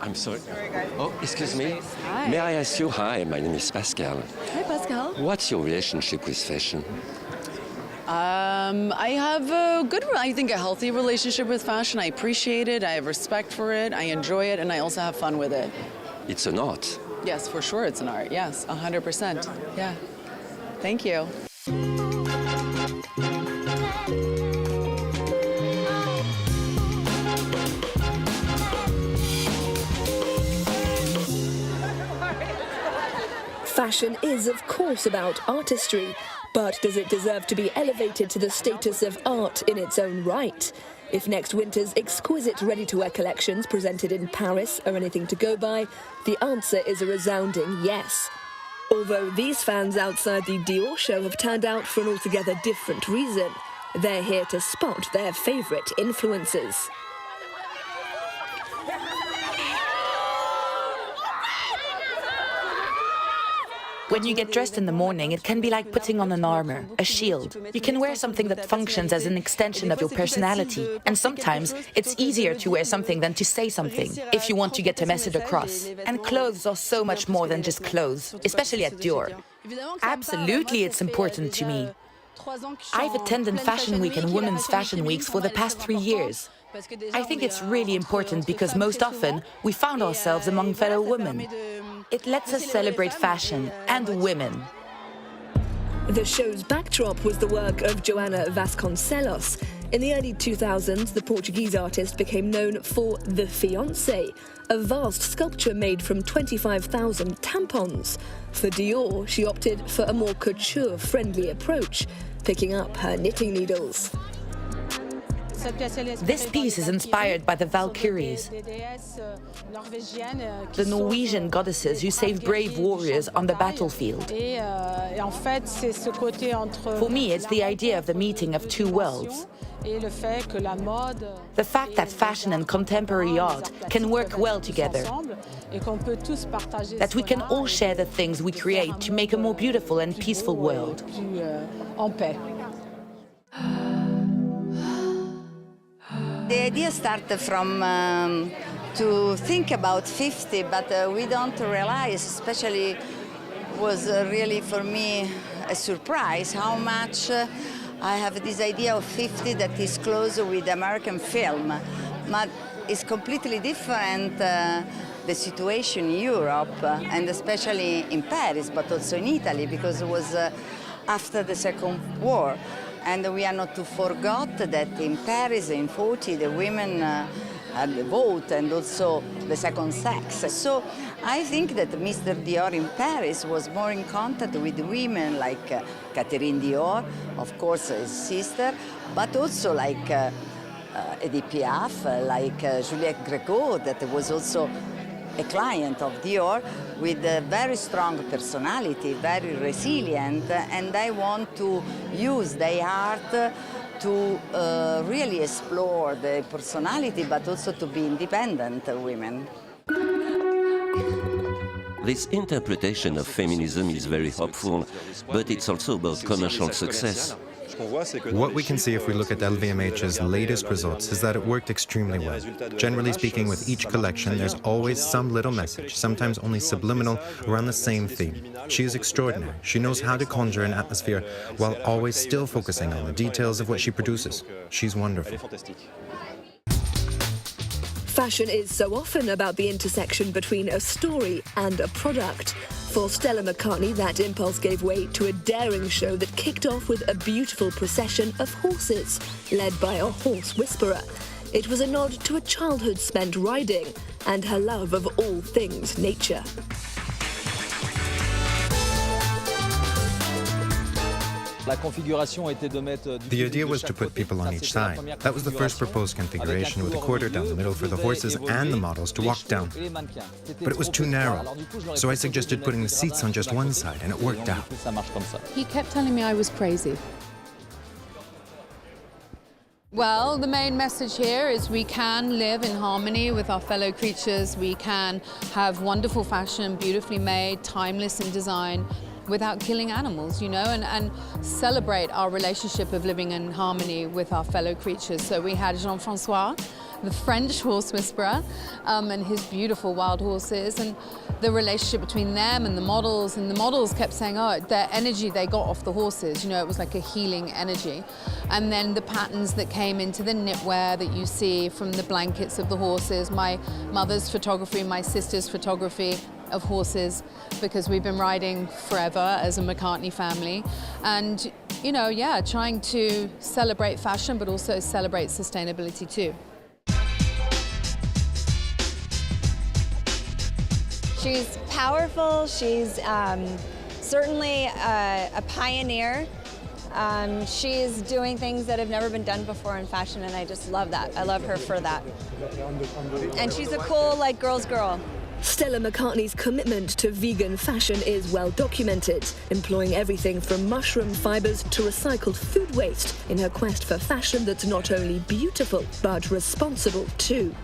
I'm sorry. Sorry, guys. Oh, excuse me. Hi. May I ask you? Hi, my name is Pascal. Hi, Pascal. What's your relationship with fashion? I have I think a healthy relationship with fashion. I appreciate it, I have respect for it, I enjoy it, and I also have fun with it. It's an art. Yes, for sure it's an art, yes, 100%. Yeah. Thank you. Fashion is, of course, about artistry, but does it deserve to be elevated to the status of art in its own right? If next winter's exquisite ready-to-wear collections presented in Paris are anything to go by, the answer is a resounding yes. Although these fans outside the Dior show have turned out for an altogether different reason. They're here to spot their favourite influences. When you get dressed in the morning, it can be like putting on an armor, a shield. You can wear something that functions as an extension of your personality. And sometimes it's easier to wear something than to say something, if you want to get a message across. And clothes are so much more than just clothes, especially at Dior. Absolutely, it's important to me. I've attended Fashion Week and Women's Fashion Weeks for the past 3 years. I think it's really important because most often we found ourselves among fellow women. It lets us celebrate fashion and women. The show's backdrop was the work of Joana Vasconcelos. In the early 2000s, the Portuguese artist became known for The Fiancé, a vast sculpture made from 25,000 tampons. For Dior, she opted for a more couture-friendly approach, picking up her knitting needles. This piece is inspired by the Valkyries, the Norwegian goddesses who save brave warriors on the battlefield. For me, it's the idea of the meeting of two worlds. The fact that fashion and contemporary art can work well together. That we can all share the things we create to make a more beautiful and peaceful world. The idea started from to think about 50, but we don't realize, especially was really for me a surprise, how much I have this idea of 50 that is close with American film, but it's completely different the situation in Europe, and especially in Paris, but also in Italy, because it was after the Second War. And we are not to forget that in Paris in 40 the women had the vote and also the second sex. So I think that Mr. Dior in Paris was more in contact with women like Catherine Dior, of course his sister, but also like Edith Piaf, like Juliette Greco, that was also a client of Dior with a very strong personality, very resilient, and I want to use their art to really explore their personality, but also to be independent women. This interpretation of feminism is very hopeful, but it's also about commercial success. What we can see if we look at LVMH's latest results is that it worked extremely well. Generally speaking, with each collection, there's always some little message, sometimes only subliminal, around the same theme. She is extraordinary. She knows how to conjure an atmosphere while always still focusing on the details of what she produces. She's wonderful. Fashion is so often about the intersection between a story and a product. For Stella McCartney, that impulse gave way to a daring show that kicked off with a beautiful procession of horses, led by a horse whisperer. It was a nod to a childhood spent riding and her love of all things nature. The idea was to put people on each side. That was the first proposed configuration, with a quarter down the middle for the horses and the models to walk down. But it was too narrow, so I suggested putting the seats on just one side, and it worked out. He kept telling me I was crazy. Well, the main message here is we can live in harmony with our fellow creatures. We can have wonderful fashion, beautifully made, timeless in design, without killing animals, you know, and celebrate our relationship of living in harmony with our fellow creatures. So we had Jean-François, the French horse whisperer, and his beautiful wild horses, and the relationship between them and the models kept saying, oh, their energy they got off the horses, you know, it was like a healing energy. And then the patterns that came into the knitwear that you see from the blankets of the horses, my mother's photography, my sister's photography of horses, because we've been riding forever as a McCartney family. And, you know, yeah, trying to celebrate fashion, but also celebrate sustainability too. She's powerful, she's certainly a pioneer. She's doing things that have never been done before in fashion, and I just love that. I love her for that. And she's a cool, like, girl's girl. Stella McCartney's commitment to vegan fashion is well documented, employing everything from mushroom fibres to recycled food waste in her quest for fashion that's not only beautiful, but responsible too.